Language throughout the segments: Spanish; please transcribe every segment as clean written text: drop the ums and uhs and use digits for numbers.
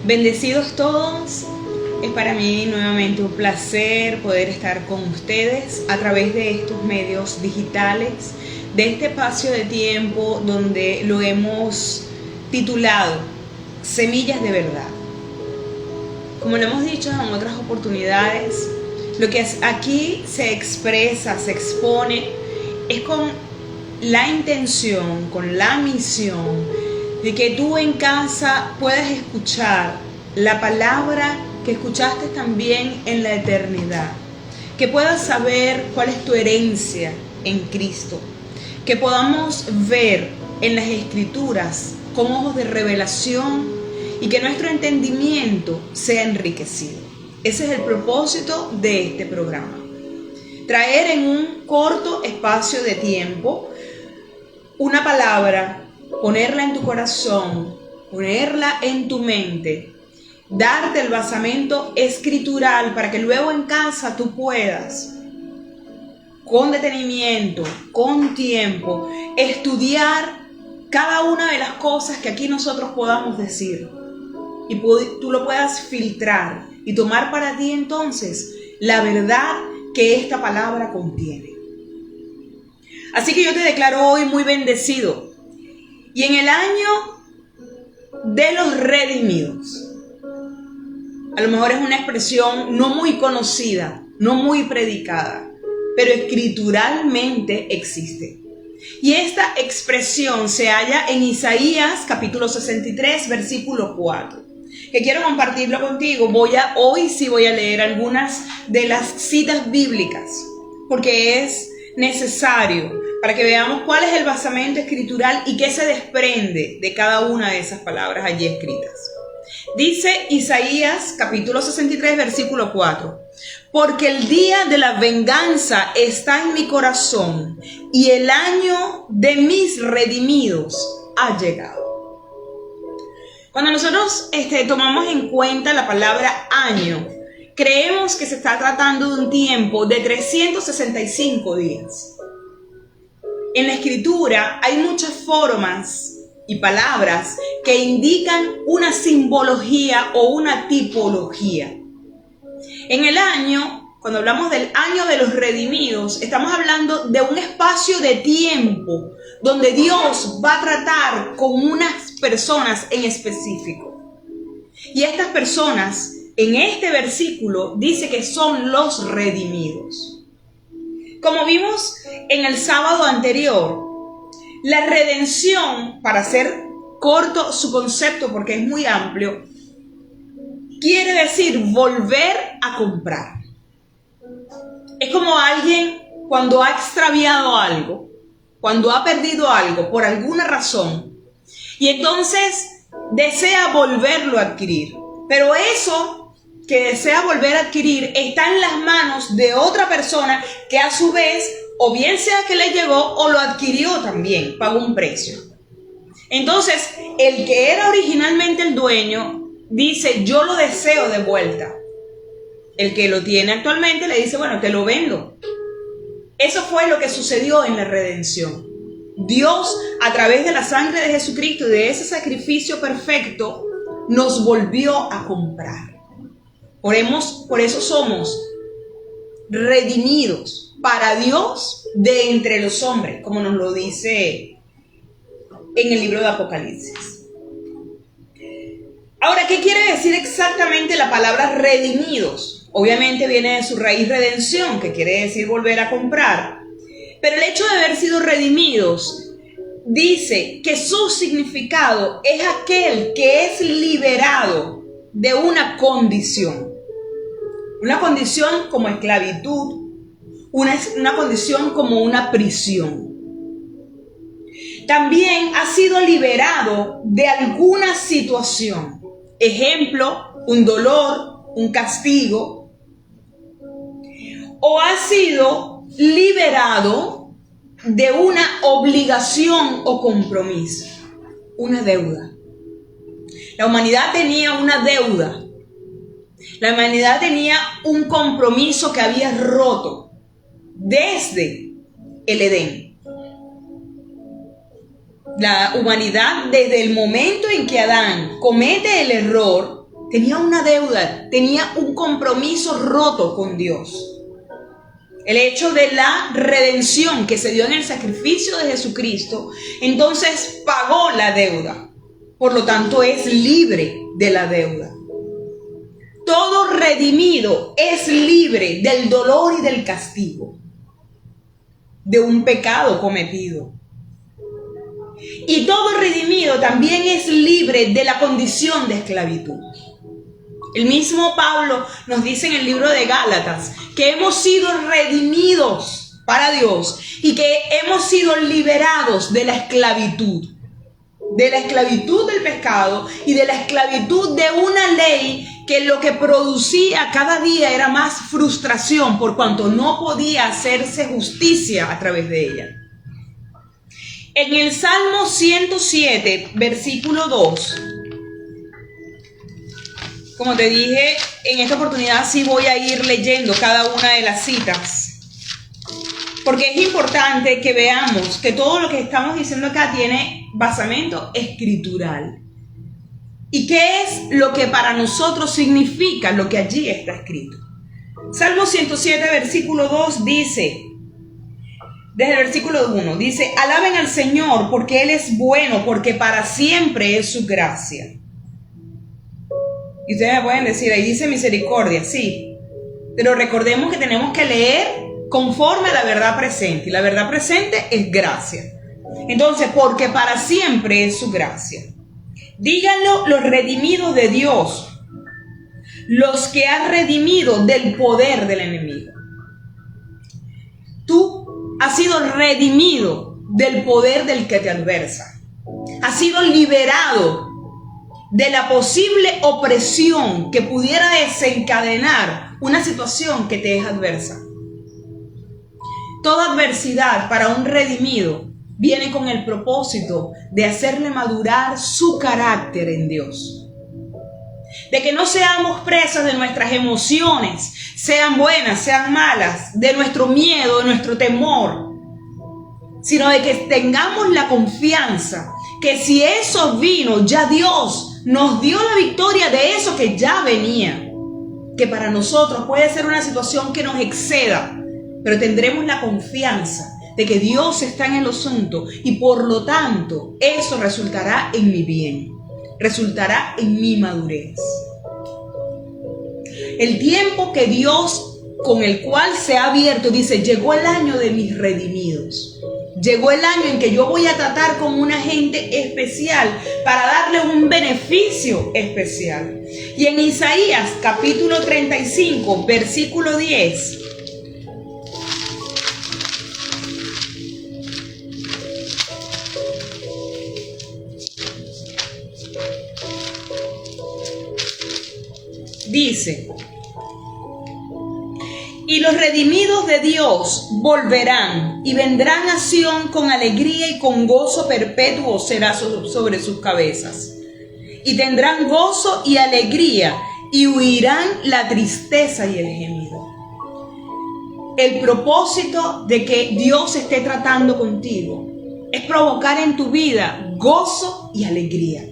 Bendecidos todos. Es para mí nuevamente un placer poder estar con ustedes a través de estos medios digitales, de este espacio de tiempo donde lo hemos titulado Semillas de Verdad. Como lo hemos dicho en otras oportunidades, lo que aquí se expresa, se expone, es con la intención, con la misión de que tú en casa puedas escuchar la palabra que escuchaste también en la eternidad, que puedas saber cuál es tu herencia en Cristo, que podamos ver en las Escrituras con ojos de revelación y que nuestro entendimiento sea enriquecido. Ese es el propósito de este programa. Traer en un corto espacio de tiempo una palabra, ponerla en tu corazón, ponerla en tu mente, darte el basamento escritural para que luego en casa tú puedas, con detenimiento, con tiempo, estudiar cada una de las cosas que aquí nosotros podamos decir y tú lo puedas filtrar y tomar para ti entonces la verdad que esta palabra contiene. Así que yo te declaro hoy muy bendecido y en el año de los redimidos. A lo mejor es una expresión no muy conocida, no muy predicada, pero escrituralmente existe. Y esta expresión se halla en Isaías capítulo 63, versículo 4, que quiero compartirlo contigo. Hoy sí voy a leer algunas de las citas bíblicas, porque es necesario para que veamos cuál es el basamento escritural y qué se desprende de cada una de esas palabras allí escritas. Dice Isaías capítulo 63 versículo 4: porque el día de la venganza está en mi corazón y el año de mis redimidos ha llegado. Cuando nosotros tomamos en cuenta la palabra año, creemos que se está tratando de un tiempo de 365 días. En la escritura hay muchas formas y palabras que indican una simbología o una tipología. En el año, cuando hablamos del año de los redimidos, estamos hablando de un espacio de tiempo donde Dios va a tratar con unas personas en específico. Y estas personas, en este versículo, dice que son los redimidos. Como vimos en el sábado anterior, la redención, para hacer corto su concepto porque es muy amplio, quiere decir volver a comprar. Es como alguien cuando ha extraviado algo, cuando ha perdido algo por alguna razón, y entonces desea volverlo a adquirir. Pero eso que desea volver a adquirir está en las manos de otra persona que a su vez, o bien sea que le llegó o lo adquirió también, pagó un precio. Entonces, el que era originalmente el dueño dice: yo lo deseo de vuelta. El que lo tiene actualmente le dice: bueno, te lo vendo. Eso fue lo que sucedió en la redención. Dios, a través de la sangre de Jesucristo y de ese sacrificio perfecto, nos volvió a comprar. Por eso somos redimidos para Dios de entre los hombres, como nos lo dice en el libro de Apocalipsis. Ahora, ¿qué quiere decir exactamente la palabra redimidos? Obviamente viene de su raíz redención, que quiere decir volver a comprar. Pero el hecho de haber sido redimidos dice que su significado es aquel que es liberado de una condición. Una condición como esclavitud, una condición como una prisión. También ha sido liberado de alguna situación. Ejemplo, un dolor, un castigo. O ha sido liberado de una obligación o compromiso, una deuda. La humanidad tenía una deuda. La humanidad tenía un compromiso que había roto desde el Edén. La humanidad, desde el momento en que Adán comete el error, tenía una deuda, tenía un compromiso roto con Dios. El hecho de la redención que se dio en el sacrificio de Jesucristo, entonces pagó la deuda. Por lo tanto, es libre de la deuda. Todo redimido es libre del dolor y del castigo de un pecado cometido. Y todo redimido también es libre de la condición de esclavitud. El mismo Pablo nos dice en el libro de Gálatas que hemos sido redimidos para Dios y que hemos sido liberados de la esclavitud del pecado y de la esclavitud de una ley que lo que producía cada día era más frustración por cuanto no podía hacerse justicia a través de ella. En el Salmo 107, versículo 2, como te dije, en esta oportunidad sí voy a ir leyendo cada una de las citas, porque es importante que veamos que todo lo que estamos diciendo acá tiene basamento escritural. ¿Y qué es lo que para nosotros significa lo que allí está escrito? Salmo 107, versículo 2 dice, desde el versículo 1, dice: alaben al Señor porque Él es bueno, porque para siempre es su gracia. Y ustedes me pueden decir, ahí dice misericordia, sí, pero recordemos que tenemos que leer conforme a la verdad presente, y la verdad presente es gracia. Entonces, porque para siempre es su gracia. Díganlo los redimidos de Dios, los que han redimido del poder del enemigo. Tú has sido redimido del poder del que te adversa. Has sido liberado de la posible opresión que pudiera desencadenar una situación que te es adversa. Toda adversidad para un redimido viene con el propósito de hacerle madurar su carácter en Dios. De que no seamos presas de nuestras emociones, sean buenas, sean malas, de nuestro miedo, de nuestro temor, sino de que tengamos la confianza que si eso vino, ya Dios nos dio la victoria de eso que ya venía. Que para nosotros puede ser una situación que nos exceda, pero tendremos la confianza de que Dios está en el asunto y por lo tanto eso resultará en mi bien, resultará en mi madurez. El tiempo que Dios con el cual se ha abierto, dice, llegó el año de mis redimidos. Llegó el año en que yo voy a tratar con una gente especial para darle un beneficio especial. Y en Isaías capítulo 35, versículo 10, dice: y los redimidos de Dios volverán y vendrán a Sión con alegría y con gozo perpetuo será sobre sus cabezas. Y tendrán gozo y alegría y huirán la tristeza y el gemido. El propósito de que Dios esté tratando contigo es provocar en tu vida gozo y alegría,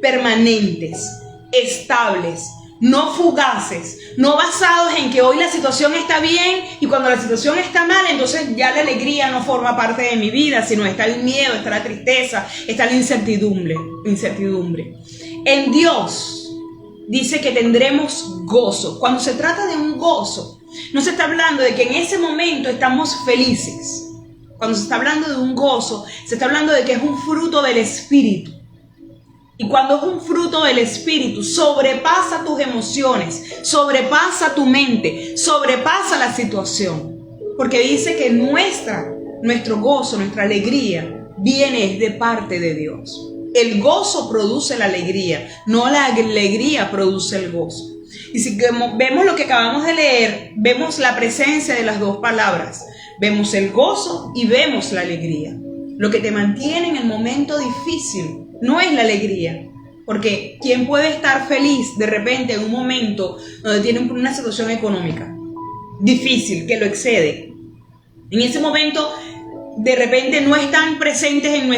permanentes, estables, no fugaces, no basados en que hoy la situación está bien y cuando la situación está mal, entonces ya la alegría no forma parte de mi vida, sino está el miedo, está la tristeza, está la incertidumbre. En Dios dice que tendremos gozo. Cuando se trata de un gozo, no se está hablando de que en ese momento estamos felices. Cuando se está hablando de un gozo, se está hablando de que es un fruto del Espíritu. Y cuando es un fruto del Espíritu, sobrepasa tus emociones, sobrepasa tu mente, sobrepasa la situación. Porque dice que nuestro gozo, nuestra alegría, viene de parte de Dios. El gozo produce la alegría, no la alegría produce el gozo. Y si vemos lo que acabamos de leer, vemos la presencia de las dos palabras. Vemos el gozo y vemos la alegría. Lo que te mantiene en el momento difícil no es la alegría, porque ¿quién puede estar feliz de repente en un momento donde tiene una situación económica difícil que lo excede? En ese momento de repente no están presentes en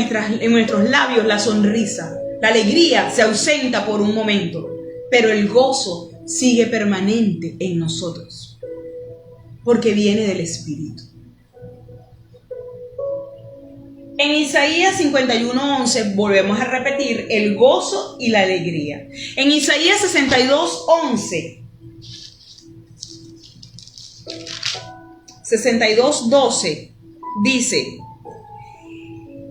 nuestros labios la sonrisa, la alegría se ausenta por un momento. pero el gozo sigue permanente en nosotros, porque viene del Espíritu. En Isaías 51:11 volvemos a repetir el gozo y la alegría. En Isaías 62:12 dice: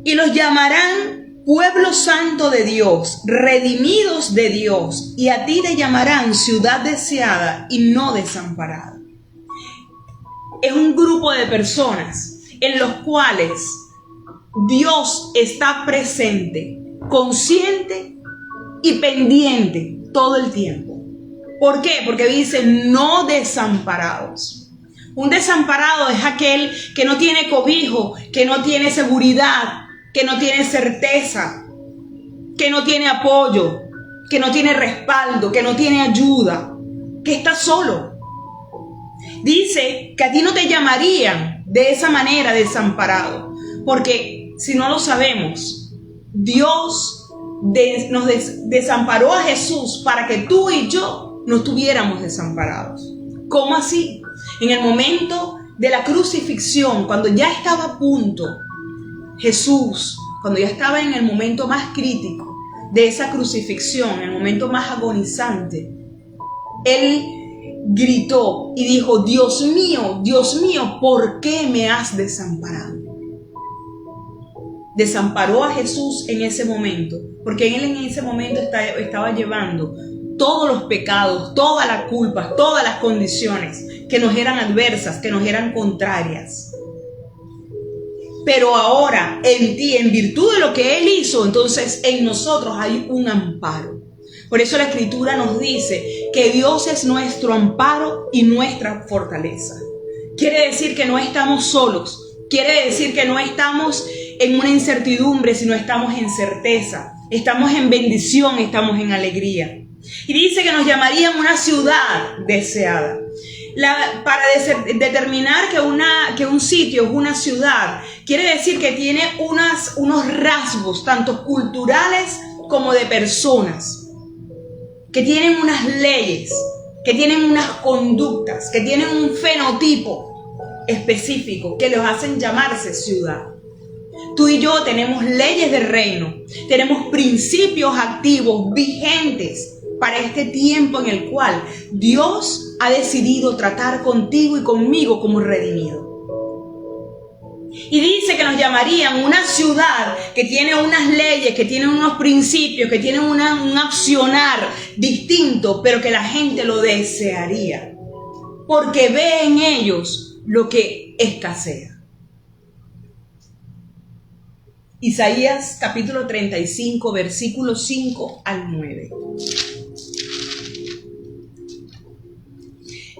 y los llamarán pueblo santo de Dios, redimidos de Dios, y a ti te llamarán ciudad deseada y no desamparada. Es un grupo de personas en los cuales Dios está presente, consciente y pendiente todo el tiempo. ¿Por qué? Porque dice no desamparados. Un desamparado es aquel que no tiene cobijo, que no tiene seguridad, que no tiene certeza, que no tiene apoyo, que no tiene respaldo, que no tiene ayuda, que está solo. Dice que a ti no te llamarían de esa manera desamparado, porque si no lo sabemos, Dios nos desamparó a Jesús para que tú y yo no estuviéramos desamparados. ¿Cómo así? En el momento de la crucifixión, cuando ya estaba a punto, Jesús, cuando ya estaba en el momento más crítico de esa crucifixión, en el momento más agonizante, Él gritó y dijo: Dios mío, ¿por qué me has desamparado? Desamparó a Jesús en ese momento, porque Él en ese momento estaba llevando todos los pecados, todas las culpas, todas las condiciones que nos eran adversas, que nos eran contrarias. Pero ahora, en ti, en virtud de lo que Él hizo, entonces en nosotros hay un amparo. Por eso la Escritura nos dice que Dios es nuestro amparo y nuestra fortaleza. Quiere decir que no estamos solos. Quiere decir que no estamos en una incertidumbre, sino estamos en certeza. Estamos en bendición, estamos en alegría. Y dice que nos llamarían una ciudad deseada. Para determinar que un sitio es una ciudad, quiere decir que tiene unos rasgos, tanto culturales como de personas, que tienen unas leyes, que tienen unas conductas, que tienen un fenotipo específico que los hacen llamarse ciudad. Tú y yo tenemos leyes del reino, tenemos principios activos, vigentes, para este tiempo en el cual Dios ha decidido tratar contigo y conmigo como redimido. Y dice que nos llamarían una ciudad que tiene unas leyes, que tiene unos principios, que tiene un accionar distinto, pero que la gente lo desearía, porque ve en ellos lo que escasea. Isaías capítulo 35, versículos 5 al 9.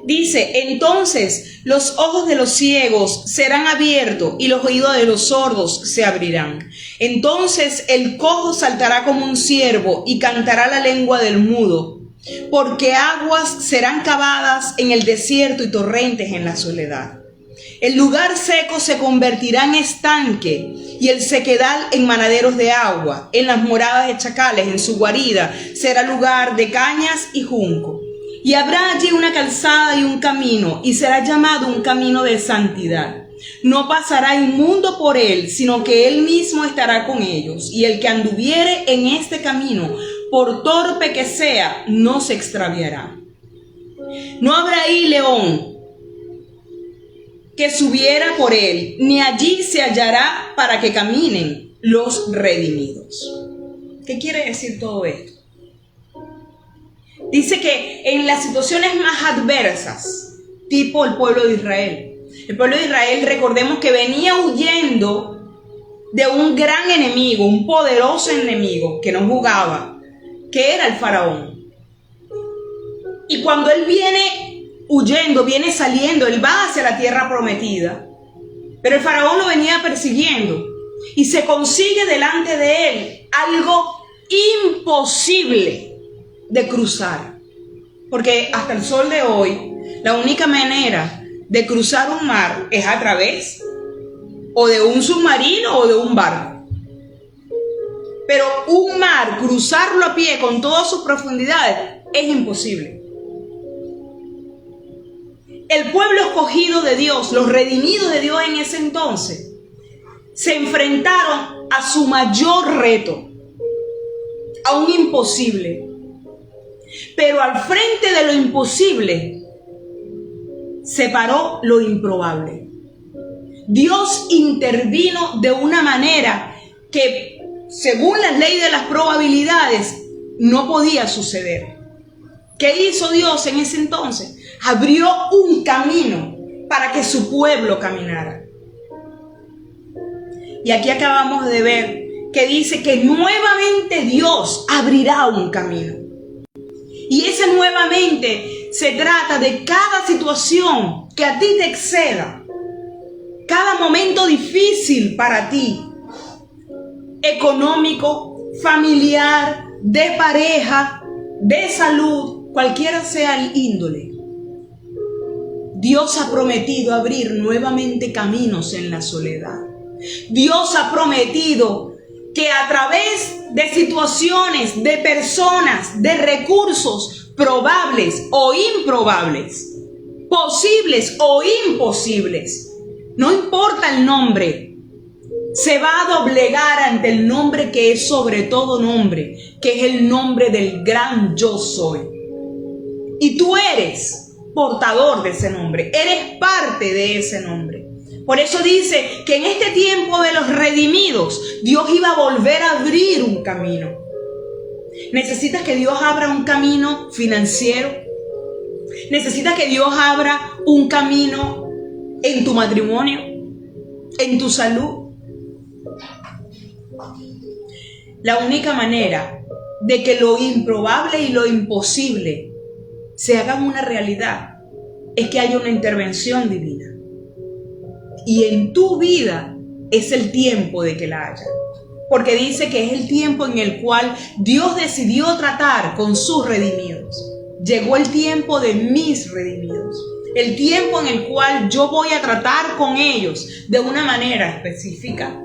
Dice: entonces los ojos de los ciegos serán abiertos y los oídos de los sordos se abrirán. Entonces el cojo saltará como un ciervo y cantará la lengua del mudo, porque aguas serán cavadas en el desierto y torrentes en la soledad. El lugar seco se convertirá en estanque y el sequedal en manaderos de agua. En las moradas de chacales, en su guarida, será lugar de cañas y junco. Y habrá allí una calzada y un camino, y será llamado un camino de santidad. No pasará inmundo por él, sino que él mismo estará con ellos. Y el que anduviere en este camino, por torpe que sea, no se extraviará. No habrá ahí león que subiera por él, ni allí se hallará para que caminen los redimidos. ¿Qué quiere decir todo esto? Dice que en las situaciones más adversas, tipo el pueblo de Israel, recordemos que venía huyendo de un gran enemigo, un poderoso enemigo que no jugaba, que era el faraón. Y cuando él viene huyendo, viene saliendo, él va hacia la tierra prometida, pero el faraón lo venía persiguiendo y se consigue delante de él algo imposible de cruzar, porque hasta el sol de hoy la única manera de cruzar un mar es a través o de un submarino o de un barco. Pero un mar, cruzarlo a pie con todas sus profundidades, es imposible. El pueblo escogido de Dios, los redimidos de Dios en ese entonces, se enfrentaron a su mayor reto, a un imposible. Pero al frente de lo imposible se paró lo improbable. Dios intervino de una manera que, según las leyes de las probabilidades, no podía suceder. ¿Qué hizo Dios en ese entonces? Abrió un camino para que su pueblo caminara. Y aquí acabamos de ver que dice que nuevamente Dios abrirá un camino. Y ese nuevamente se trata de cada situación que a ti te exceda, cada momento difícil para ti, económico, familiar, de pareja, de salud, cualquiera sea el índole. Dios ha prometido abrir nuevamente caminos en la soledad. Dios ha prometido que a través de situaciones, de personas, de recursos probables o improbables, posibles o imposibles, no importa el nombre, se va a doblegar ante el nombre que es sobre todo nombre, que es el nombre del gran yo soy. Y tú eres portador de ese nombre, eres parte de ese nombre. Por eso dice que en este tiempo de los redimidos, Dios iba a volver a abrir un camino. ¿Necesitas que Dios abra un camino financiero? ¿Necesitas que Dios abra un camino en tu matrimonio? ¿En tu salud? La única manera de que lo improbable y lo imposible se hagan una realidad es que haya una intervención divina. Y en tu vida es el tiempo de que la haya. Porque dice que es el tiempo en el cual Dios decidió tratar con sus redimidos. Llegó el tiempo de mis redimidos. El tiempo en el cual yo voy a tratar con ellos de una manera específica,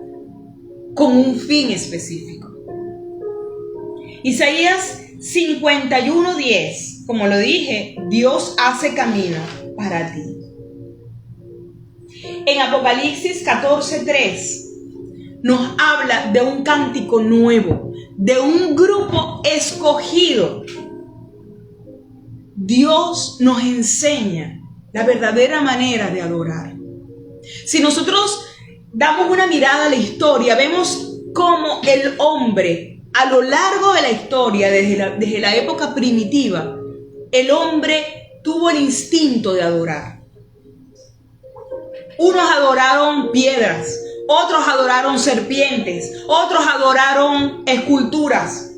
con un fin específico. Isaías 51:10, como lo dije, Dios hace camino para ti. En Apocalipsis 14:3 nos habla de un cántico nuevo, de un grupo escogido. Dios nos enseña la verdadera manera de adorar. Si nosotros damos una mirada a la historia, vemos cómo el hombre, a lo largo de la historia, desde la época primitiva, el hombre tuvo el instinto de adorar. Unos adoraron piedras, otros adoraron serpientes, otros adoraron esculturas,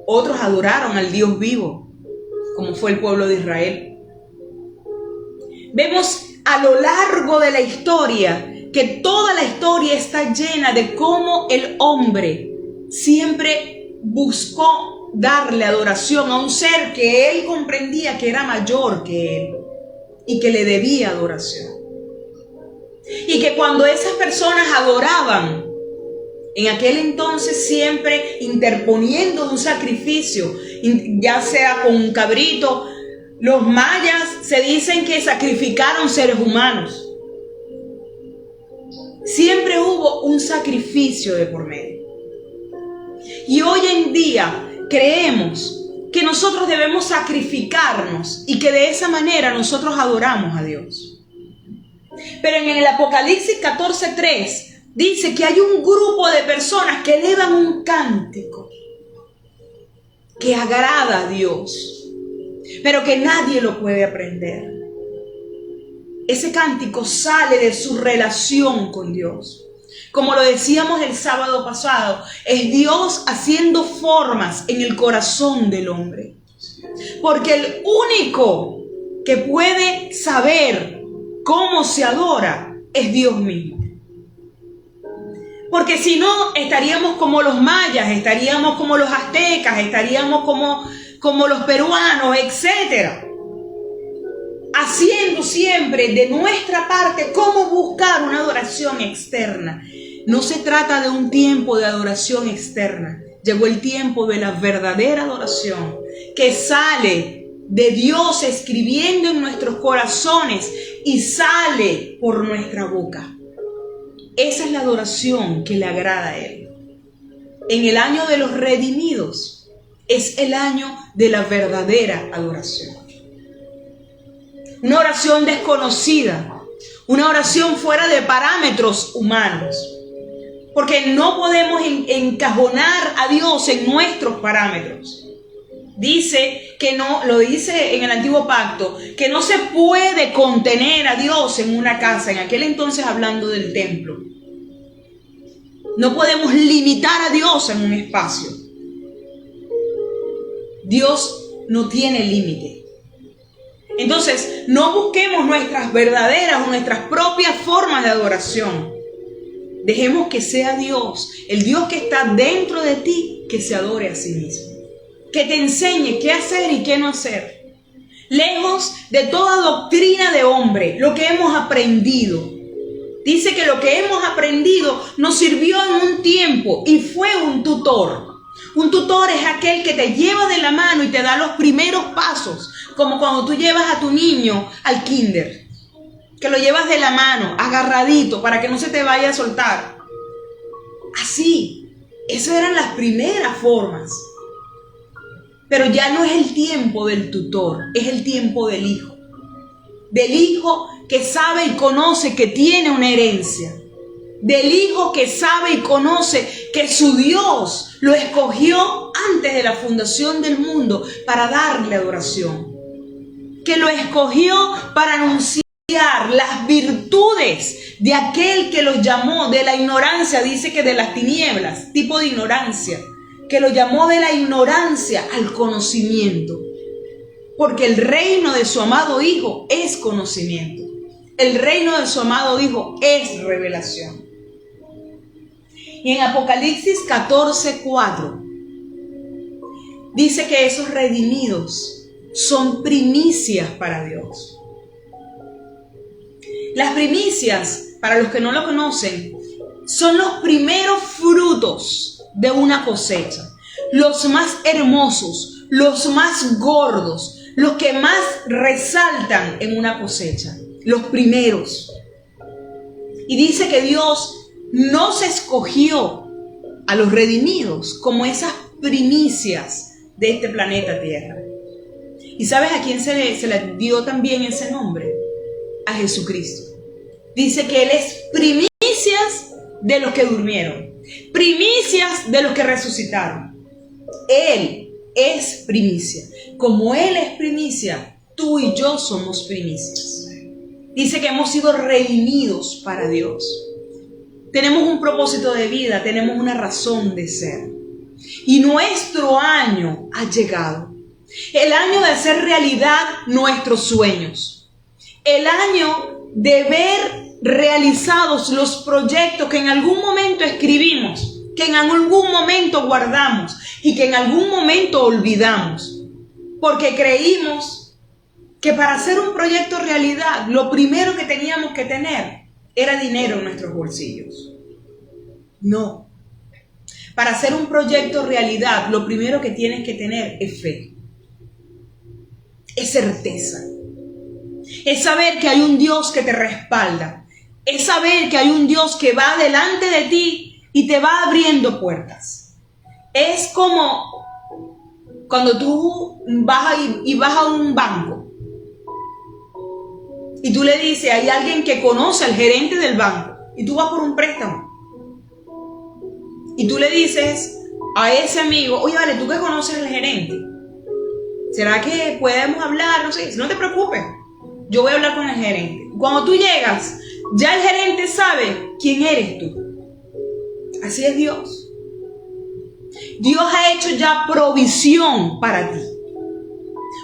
otros adoraron al Dios vivo, como fue el pueblo de Israel. Vemos a lo largo de la historia que toda la historia está llena de cómo el hombre siempre buscó darle adoración a un ser que él comprendía que era mayor que él y que le debía adoración. Y que cuando esas personas adoraban, en aquel entonces siempre interponiendo un sacrificio, ya sea con un cabrito, los mayas se dicen que sacrificaron seres humanos. Siempre hubo un sacrificio de por medio. Y hoy en día creemos que nosotros debemos sacrificarnos y que de esa manera nosotros adoramos a Dios. Pero en el Apocalipsis 14:3 dice que hay un grupo de personas que elevan un cántico que agrada a Dios, pero que nadie lo puede aprender. Ese cántico sale de su relación con Dios. Como lo decíamos el sábado pasado, es Dios haciendo formas en el corazón del hombre. Porque el único que puede saber cómo se adora es Dios mismo. Porque si no, estaríamos como los mayas, estaríamos como los aztecas, estaríamos como los peruanos, etc. Haciendo siempre de nuestra parte cómo buscar una adoración externa. No se trata de un tiempo de adoración externa, Llegó el tiempo de la verdadera adoración que sale de Dios escribiendo en nuestros corazones y sale por nuestra boca. Esa es la adoración que le agrada a Él. En el año de los redimidos es el año de la verdadera adoración. Una oración desconocida, una oración fuera de parámetros humanos. Porque no podemos encajonar a Dios en nuestros parámetros. Dice que no, lo dice en el Antiguo Pacto, que no se puede contener a Dios en una casa, en aquel entonces hablando del templo. No podemos limitar a Dios en un espacio. Dios no tiene límite. Entonces, no busquemos nuestras verdaderas o nuestras propias formas de adoración. Dejemos que sea Dios, el Dios que está dentro de ti, que se adore a sí mismo. Que te enseñe qué hacer y qué no hacer. Lejos de toda doctrina de hombre, lo que hemos aprendido. Dice que lo que hemos aprendido nos sirvió en un tiempo y fue un tutor. Un tutor es aquel que te lleva de la mano y te da los primeros pasos, como cuando tú llevas a tu niño al kinder. Que lo llevas de la mano, agarradito, para que no se te vaya a soltar. Así, esas eran las primeras formas. Pero ya no es el tiempo del tutor, es el tiempo del hijo. Del hijo que sabe y conoce que tiene una herencia. Del hijo que sabe y conoce que su Dios lo escogió antes de la fundación del mundo para darle adoración. Que lo escogió para anunciar las virtudes de aquel que los llamó de la ignorancia, dice que de las tinieblas, tipo de ignorancia, que lo llamó de la ignorancia al conocimiento, porque el reino de su amado Hijo es conocimiento, el reino de su amado Hijo es revelación. Y en Apocalipsis 14:4 dice que esos redimidos son primicias para Dios. Las primicias, para los que no lo conocen, son los primeros frutos de una cosecha. Los más hermosos, los más gordos, los que más resaltan en una cosecha. Los primeros. Y dice que Dios nos escogió a los redimidos como esas primicias de este planeta Tierra. ¿Y sabes a quién se le dio también ese nombre? A Jesucristo. Dice que Él es primicias de los que durmieron, primicias de los que resucitaron. Él es primicia. Como Él es primicia, tú y yo somos primicias. Dice que hemos sido redimidos para Dios. Tenemos un propósito de vida, tenemos una razón de ser. Y nuestro año ha llegado. El año de hacer realidad nuestros sueños. El año de ver realizados los proyectos que en algún momento escribimos, que en algún momento guardamos y que en algún momento olvidamos. Porque creímos que para hacer un proyecto realidad, lo primero que teníamos que tener era dinero en nuestros bolsillos. No. Para hacer un proyecto realidad, lo primero que tienes que tener es fe. Es certeza. Es saber que hay un Dios que te respalda. Es saber que hay un Dios que va delante de ti y te va abriendo puertas. Es como cuando tú vas a un banco y tú le dices, hay alguien que conoce al gerente del banco y tú vas por un préstamo. Y tú le dices a ese amigo, oye, vale, tú que conoces al gerente, ¿será que podemos hablar? No sé, no te preocupes. Yo voy a hablar con el gerente. Cuando tú llegas, ya el gerente sabe quién eres tú. Así es Dios. Dios ha hecho ya provisión para ti.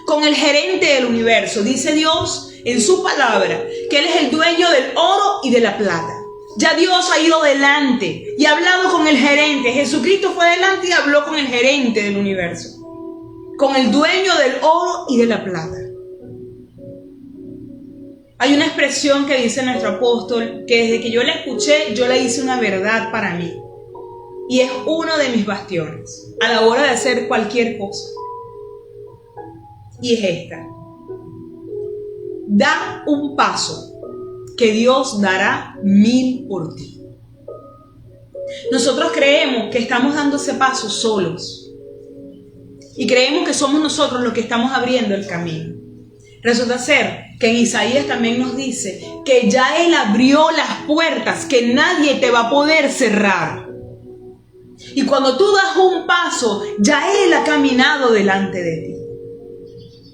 Con el gerente del universo, dice Dios en su palabra, que Él es el dueño del oro y de la plata. Ya Dios ha ido delante y ha hablado con el gerente. Jesucristo fue delante y habló con el gerente del universo. Con el dueño del oro y de la plata. Hay una expresión que dice nuestro apóstol, que desde que yo la escuché, yo la hice una verdad para mí. y es uno de mis bastiones a la hora de hacer cualquier cosa. Y es esta: da un paso, que Dios dará 1000 por ti. Nosotros creemos que estamos dando ese paso solos y creemos que somos nosotros los que estamos abriendo el camino. Resulta ser que en Isaías también nos dice que ya Él abrió las puertas que nadie te va a poder cerrar. Y cuando tú das un paso, ya Él ha caminado delante de ti.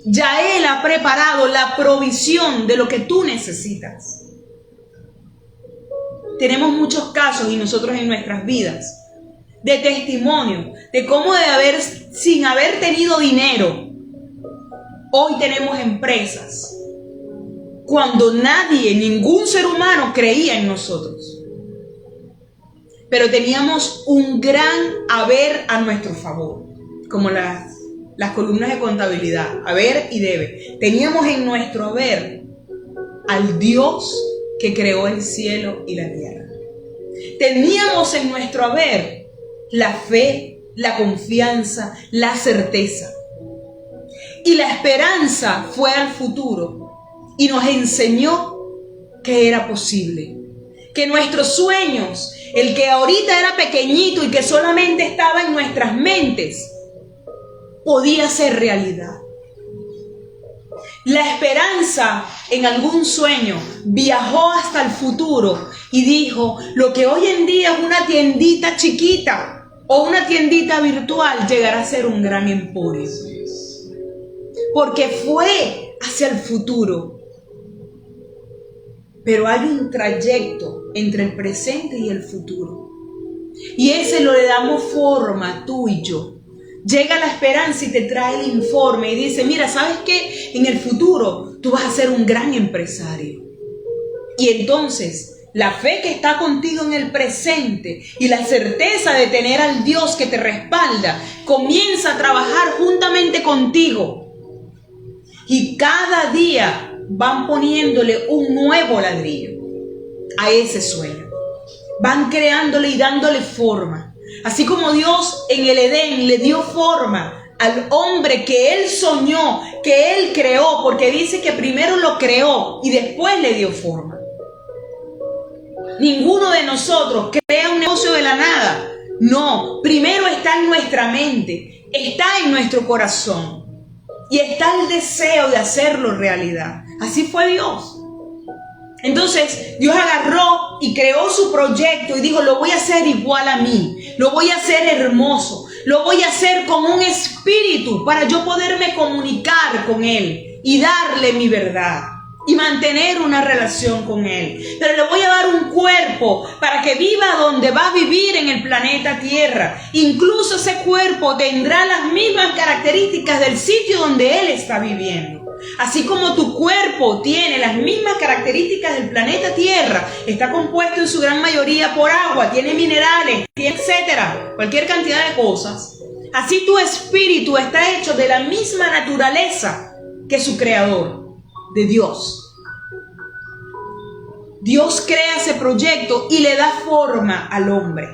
Ya Él ha preparado la provisión de lo que tú necesitas. Tenemos muchos casos y nosotros en nuestras vidas de testimonio de cómo sin haber tenido dinero, hoy tenemos empresas cuando nadie, ningún ser humano creía en nosotros. Pero teníamos un gran haber a nuestro favor, como las columnas de contabilidad, haber y debe. Teníamos en nuestro haber al Dios que creó el cielo y la tierra. Teníamos en nuestro haber la fe, la confianza, la certeza. Y la esperanza fue al futuro y nos enseñó que era posible. Que nuestros sueños, el que ahorita era pequeñito y que solamente estaba en nuestras mentes, podía ser realidad. La esperanza en algún sueño viajó hasta el futuro y dijo: lo que hoy en día es una tiendita chiquita o una tiendita virtual llegará a ser un gran emporio. Porque fue hacia el futuro. Pero hay un trayecto entre el presente y el futuro. Y ese lo le damos forma tú y yo. Llega la esperanza y te trae el informe y dice: mira, ¿sabes qué? En el futuro tú vas a ser un gran empresario. Y entonces la fe que está contigo en el presente y la certeza de tener al Dios que te respalda comienza a trabajar juntamente contigo. Y cada día van poniéndole un nuevo ladrillo a ese sueño. Van creándole y dándole forma. Así como Dios en el Edén le dio forma al hombre que Él soñó, que Él creó, porque dice que primero lo creó y después le dio forma. Ninguno de nosotros crea un negocio de la nada. No, primero está en nuestra mente, está en nuestro corazón. Y está el deseo de hacerlo realidad. Así fue Dios. Entonces Dios agarró y creó su proyecto y dijo: lo voy a hacer igual a mí, lo voy a hacer hermoso, lo voy a hacer con un espíritu para yo poderme comunicar con Él y darle mi verdad y mantener una relación con Él. Pero le voy a dar un cuerpo para que viva donde va a vivir en el planeta Tierra. Incluso ese cuerpo tendrá las mismas características del sitio donde Él está viviendo. Así como tu cuerpo tiene las mismas características del planeta Tierra, está compuesto en su gran mayoría por agua, tiene minerales, tiene etcétera, cualquier cantidad de cosas. Así tu espíritu está hecho de la misma naturaleza que su creador, de Dios. Dios crea ese proyecto y le da forma al hombre.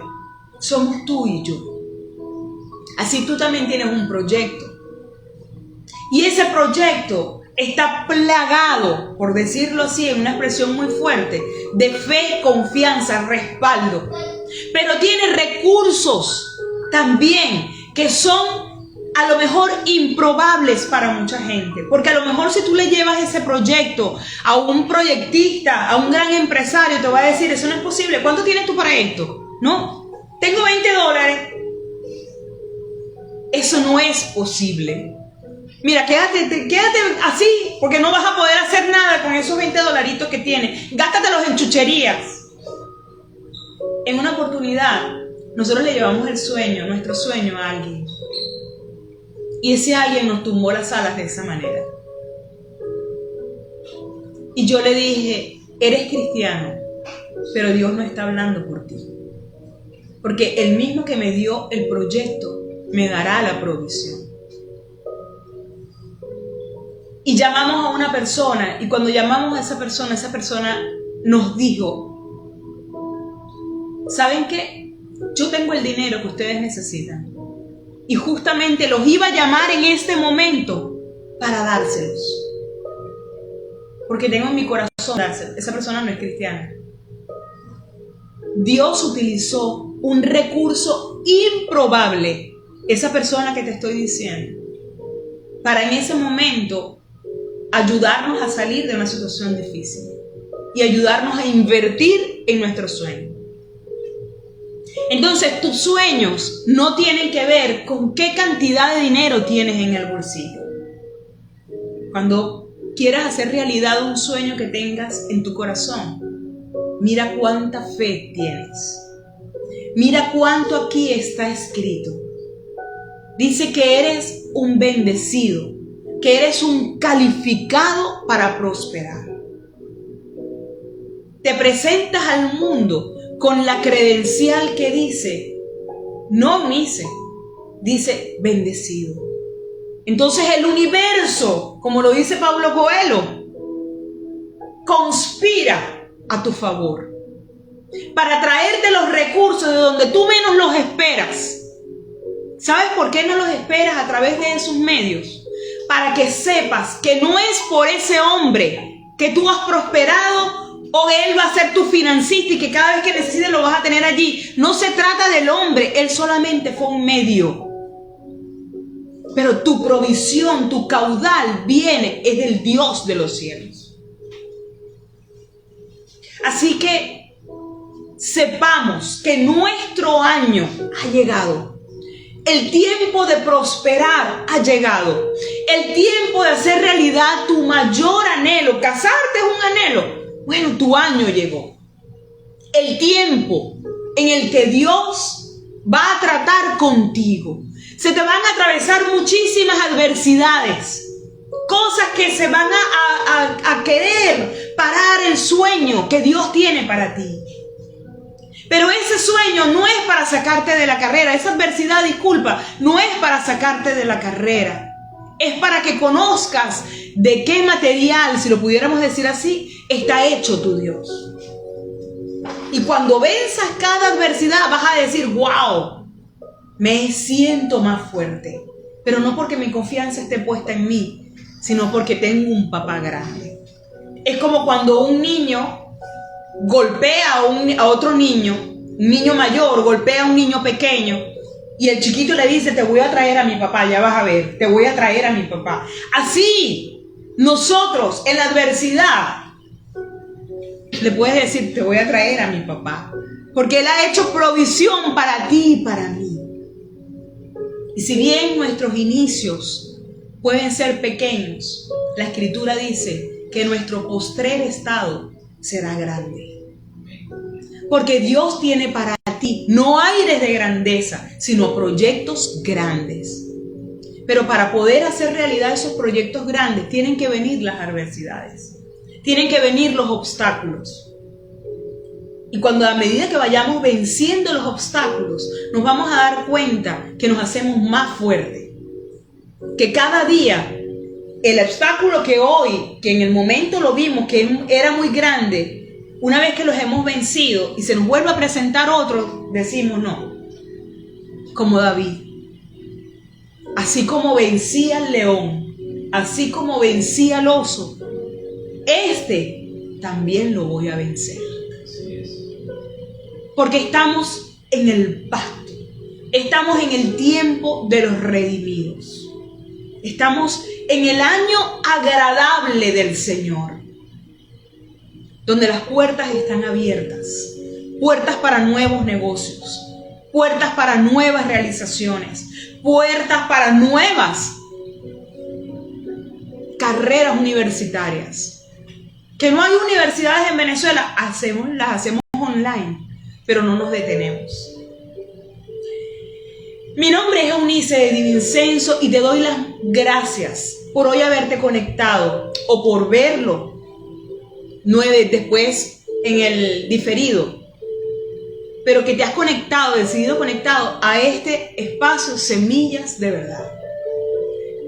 Somos tú y yo. Así tú también tienes un proyecto. Y ese proyecto está plagado, por decirlo así, en una expresión muy fuerte, de fe, confianza, respaldo. Pero tiene recursos también que son a lo mejor improbables para mucha gente. Porque a lo mejor si tú le llevas ese proyecto a un proyectista, a un gran empresario, te va a decir: eso no es posible. ¿Cuánto tienes tú para esto? No, tengo $20. Eso no es posible. Mira, quédate así, porque no vas a poder hacer nada con esos $20 que tienes. Gástatelos en chucherías. En una oportunidad, nosotros le llevamos nuestro sueño a alguien. Y ese alguien nos tumbó las alas de esa manera. Y yo le dije: eres cristiano, pero Dios no está hablando por ti. Porque el mismo que me dio el proyecto me dará la provisión. Y llamamos a una persona, y cuando llamamos a esa persona nos dijo: ¿saben qué? yo tengo el dinero que ustedes necesitan. Y justamente los iba a llamar en este momento para dárselos. Porque tengo en mi corazón dárselos. Esa persona no es cristiana. Dios utilizó un recurso improbable, esa persona que te estoy diciendo, para en ese momento ayudarnos a salir de una situación difícil y ayudarnos a invertir en nuestros sueños. Entonces, tus sueños no tienen que ver con qué cantidad de dinero tienes en el bolsillo. Cuando quieras hacer realidad un sueño que tengas en tu corazón, mira cuánta fe tienes. Mira cuánto aquí está escrito. Dice que eres un bendecido, que eres un calificado para prosperar. Te presentas al mundo con la credencial que dice, no Mise, dice bendecido. Entonces el universo, como lo dice Paulo Coelho, conspira a tu favor para traerte los recursos de donde tú menos los esperas. ¿Sabes por qué no los esperas a través de esos medios? Para que sepas que no es por ese hombre que tú has prosperado o él va a ser tu financista y que cada vez que necesites lo vas a tener allí. No se trata del hombre, él solamente fue un medio. Pero tu provisión, tu caudal es del Dios de los cielos. Así que sepamos que nuestro año ha llegado. El tiempo de prosperar ha llegado. El tiempo de hacer realidad tu mayor anhelo. Casarte es un anhelo. Bueno, tu año llegó. El tiempo en el que Dios va a tratar contigo. Se te van a atravesar muchísimas adversidades. Cosas que se van a querer parar el sueño que Dios tiene para ti. Pero ese sueño no es para sacarte de la carrera. Esa adversidad, disculpa, no es para sacarte de la carrera. Es para que conozcas de qué material, si lo pudiéramos decir así, está hecho tu Dios. Y cuando venzas cada adversidad vas a decir, wow, me siento más fuerte. Pero no porque mi confianza esté puesta en mí, sino porque tengo un papá grande. Es como cuando un niño golpea a otro niño, un niño mayor golpea a un niño pequeño y el chiquito le dice, te voy a traer a mi papá, ya vas a ver, te voy a traer a mi papá. Así, nosotros en la adversidad le puedes decir, te voy a traer a mi papá, porque Él ha hecho provisión para ti y para mí. Y si bien nuestros inicios pueden ser pequeños, la Escritura dice que nuestro postrer estado será grande. Porque Dios tiene para ti no aires de grandeza, sino proyectos grandes. Pero para poder hacer realidad esos proyectos grandes, tienen que venir las adversidades. Tienen que venir los obstáculos. Y cuando a medida que vayamos venciendo los obstáculos, nos vamos a dar cuenta que nos hacemos más fuertes. Que cada día, el obstáculo que hoy, que en el momento lo vimos que era muy grande, una vez que los hemos vencido y se nos vuelve a presentar otro, decimos no. Como David. Así como vencía al león, así como vencía al oso, también lo voy a vencer. Porque estamos en el pacto. Estamos en el tiempo de los redimidos. Estamos en el año agradable del Señor, donde las puertas están abiertas, puertas para nuevos negocios, puertas para nuevas realizaciones, puertas para nuevas carreras universitarias. Que no hay universidades en Venezuela, las hacemos online, pero no nos detenemos. Mi nombre es Eunice de Divincenzo y te doy las gracias por hoy haberte conectado o por verlo después en el diferido, pero que te has decidido conectado a este espacio Semillas de Verdad,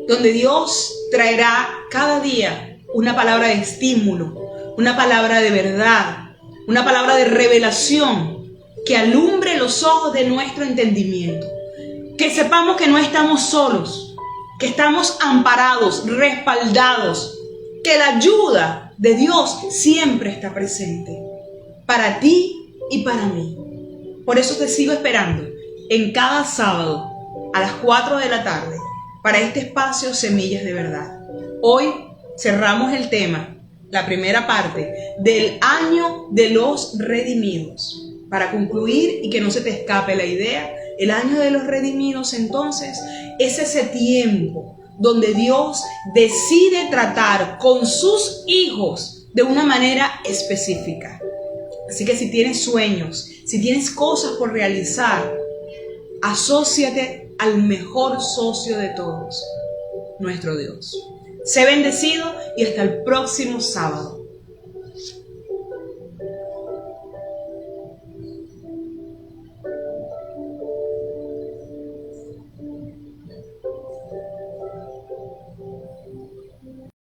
donde Dios traerá cada día una palabra de estímulo, una palabra de verdad, una palabra de revelación que alumbre abre los ojos de nuestro entendimiento. Que sepamos que no estamos solos, que estamos amparados, respaldados, que la ayuda de Dios siempre está presente para ti y para mí. Por eso te sigo esperando en cada sábado a las 4 de la tarde para este espacio Semillas de Verdad. Hoy cerramos el tema, la primera parte del año de los redimidos. Para concluir y que no se te escape la idea, el año de los redimidos entonces es ese tiempo donde Dios decide tratar con sus hijos de una manera específica. Así que si tienes sueños, si tienes cosas por realizar, asóciate al mejor socio de todos, nuestro Dios. Sé bendecido y hasta el próximo sábado.